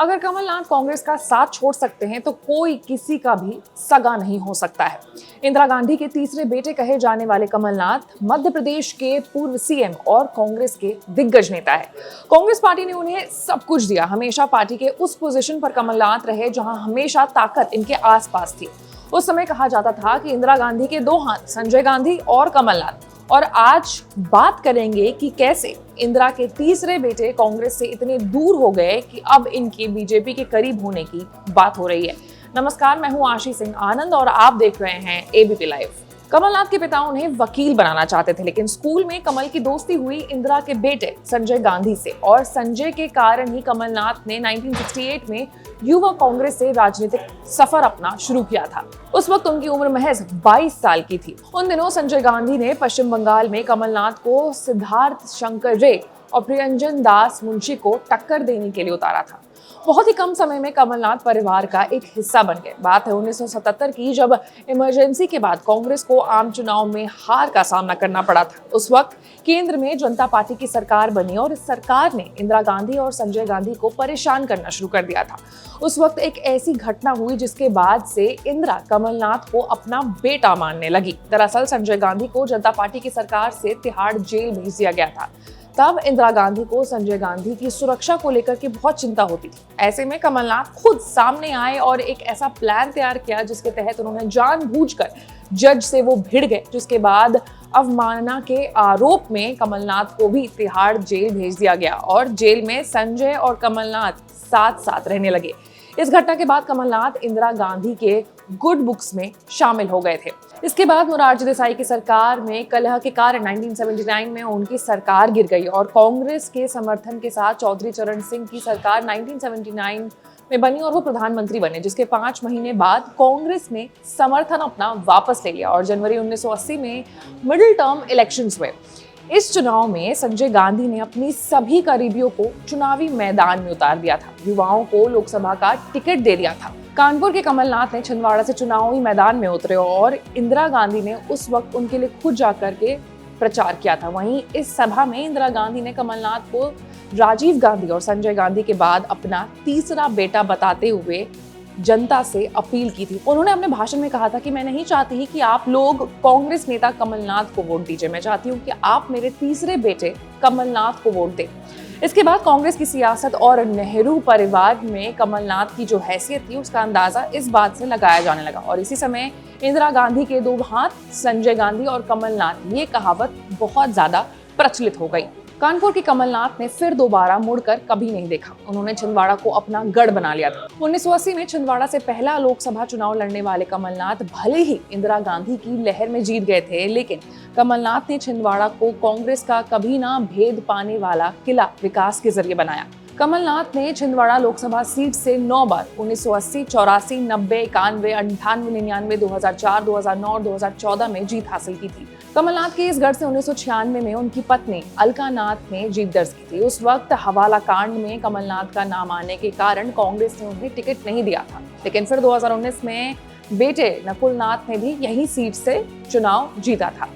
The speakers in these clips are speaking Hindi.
अगर कमलनाथ कांग्रेस का साथ छोड़ सकते हैं तो कोई किसी का भी सगा नहीं हो सकता है। इंदिरा गांधी के तीसरे बेटे कहे जाने वाले कमलनाथ मध्य प्रदेश के पूर्व सीएम और कांग्रेस के दिग्गज नेता है। कांग्रेस पार्टी ने उन्हें सब कुछ दिया। हमेशा पार्टी के उस पोजीशन पर कमलनाथ रहे जहां हमेशा ताकत इनके आसपास थी। उस समय कहा जाता था कि इंदिरा गांधी के दो हाथ संजय गांधी और कमलनाथ। और आज बात करेंगे कि कैसे इंदिरा के तीसरे बेटे कांग्रेस से इतने दूर हो गए कि अब इनके बीजेपी के करीब होने की बात हो रही है। नमस्कार, मैं हूं आशी सिंह आनंद और आप देख रहे हैं एबीपी लाइव। कमलनाथ के पिता उन्हें वकील बनाना चाहते थे, लेकिन स्कूल में कमल की दोस्ती हुई इंदिरा के बेटे संजय गांधी से और संजय के कारण ही कमलनाथ ने 1968 में युवा कांग्रेस से राजनीतिक सफर अपना शुरू किया था। उस वक्त उनकी उम्र महज 22 साल की थी। उन दिनों संजय गांधी ने पश्चिम बंगाल में कमलनाथ को सिद्धार्थ शंकर रे और प्रियंजन दास मुंशी को टक्कर देने के लिए उतारा था। बहुत ही कम समय में कमलनाथ परिवार का एक हिस्सा बन गए। बात है 1977 की, जब इमरजेंसी के बाद कांग्रेस को आम चुनाव में हार का सामना करना पड़ा था। उस वक्त केंद्र में जनता पार्टी की सरकार बनी और इस सरकार ने इंदिरा गांधी और संजय गांधी को परेशान करना शुरू कर दिया था। उस वक्त एक ऐसी घटना हुई जिसके बाद से इंदिरा कमलनाथ को अपना बेटा मानने लगी। दरअसल संजय गांधी को जनता पार्टी की सरकार से तिहाड़ जेल भेज दिया गया था। तब इंदिरा गांधी को संजय गांधी की सुरक्षा को लेकर के बहुत चिंता होती थी। ऐसे में कमलनाथ खुद सामने आए और एक ऐसा प्लान तैयार किया जिसके तहत उन्होंने जानबूझकर जज से वो भिड़ गए, जिसके बाद अवमानना के आरोप में कमलनाथ को भी तिहाड़ जेल भेज दिया गया और जेल में संजय और कमलनाथ साथ साथ रहने लगे। इस घटना के बाद कमलनाथ इंदिरा गांधी के गुड बुक्स में शामिल हो गए थे। इसके बाद मोरारजी देसाई की सरकार में कलह के कारण 1979 में उनकी सरकार गिर गई और कांग्रेस के समर्थन के साथ चौधरी चरण सिंह की सरकार 1979 में बनी और वो प्रधानमंत्री बने, जिसके 5 महीने बाद कांग्रेस ने समर्थन अपना वापस ले लिया और जनवरी 1980 में मिडिल टर्म इलेक्शंस हुए। इस चुनाव में संजय गांधी ने अपनी सभी करीबियों को चुनावी मैदान में उतार दिया था। युवाओं को लोकसभा का टिकट दे दिया था। कानपुर के कमलनाथ ने छिंदवाड़ा से चुनावी मैदान में उतरे और इंदिरा गांधी ने उस वक्त उनके लिए खुद जाकर के प्रचार किया था। वहीं इस सभा में इंदिरा गांधी ने कमलनाथ को राजीव गांधी और संजय गांधी के बाद अपना तीसरा बेटा बताते हुए जनता से अपील की थी। उन्होंने अपने भाषण में कहा था कि मैं नहीं चाहती कि आप लोग कांग्रेस नेता कमलनाथ को वोट दीजिए, मैं चाहती हूँ कि आप मेरे तीसरे बेटे कमलनाथ को वोट दें। इसके बाद कांग्रेस की सियासत और नेहरू परिवार में कमलनाथ की जो हैसियत थी उसका अंदाजा इस बात से लगाया जाने लगा और इसी समय इंदिरा गांधी के दो हाथ संजय गांधी और कमलनाथ, ये कहावत बहुत ज्यादा प्रचलित हो गई। कानपुर के कमलनाथ ने फिर दोबारा मुड़कर कभी नहीं देखा। उन्होंने छिंदवाड़ा को अपना गढ़ बना लिया था। 1980 में छिंदवाड़ा से पहला लोकसभा चुनाव लड़ने वाले कमलनाथ भले ही इंदिरा गांधी की लहर में जीत गए थे, लेकिन कमलनाथ ने छिंदवाड़ा को कांग्रेस का कभी ना भेद पाने वाला किला विकास के जरिए बनाया। कमलनाथ ने छिंदवाड़ा लोकसभा सीट से 9 बार 1980, 84, 90, 91, 98, 99, 2004, 2009 और 2014 में जीत हासिल की थी। कमलनाथ के इस गढ़ से 1996 में उनकी पत्नी अलका नाथ ने जीत दर्ज की थी। उस वक्त हवाला कांड में कमलनाथ का नाम आने के कारण कांग्रेस ने उन्हें टिकट नहीं दिया था, लेकिन फिर 2019 में बेटे नकुल नाथ ने भी यही सीट से चुनाव जीता था।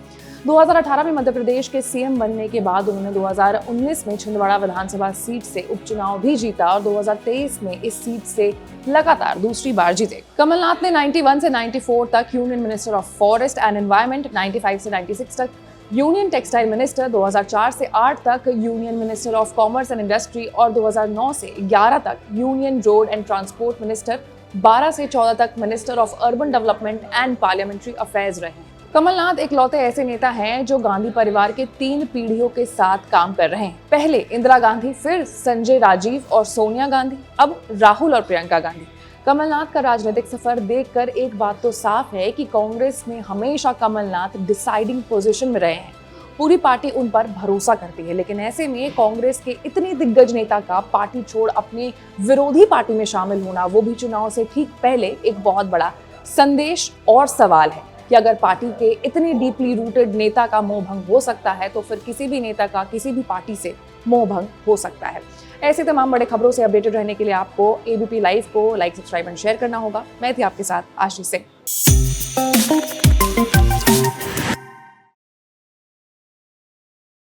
2018 में मध्य प्रदेश के सीएम बनने के बाद उन्होंने 2019 में छिंदवाड़ा विधानसभा सीट से उपचुनाव भी जीता और 2023 में इस सीट से लगातार दूसरी बार जीते। कमलनाथ ने 91 से 94 तक union minister of forest and environment, 95 से 96 तक यूनियन टेक्सटाइल मिनिस्टर, 2004 से 8 तक union minister of commerce and industry और 2009 से 11 तक union road and transport minister, 12 से 14 तक minister of urban development and parliamentary affairs रहे। कमलनाथ एक लौते ऐसे नेता हैं जो गांधी परिवार के 3 पीढ़ियों के साथ काम कर रहे हैं। पहले इंदिरा गांधी, फिर संजय, राजीव और सोनिया गांधी, अब राहुल और प्रियंका गांधी। कमलनाथ का राजनीतिक सफर देखकर एक बात तो साफ है कि कांग्रेस में हमेशा कमलनाथ डिसाइडिंग पोजीशन में रहे हैं। पूरी पार्टी उन पर भरोसा करती है, लेकिन ऐसे में कांग्रेस के इतने दिग्गज नेता का पार्टी छोड़ अपनी विरोधी पार्टी में शामिल होना, वो भी चुनाव से ठीक पहले, एक बहुत बड़ा संदेश और सवाल है कि अगर पार्टी के इतने डीपली रूटेड नेता का मोहभंग हो सकता है तो फिर किसी भी नेता का किसी भी पार्टी से मोहभंग हो सकता है। ऐसे तमाम बड़े खबरों से अपडेटेड रहने के लिए आपको एबीपी लाइव को लाइक, सब्सक्राइब एंड शेयर करना होगा। मैं थी आपके साथ आशीष सिंह।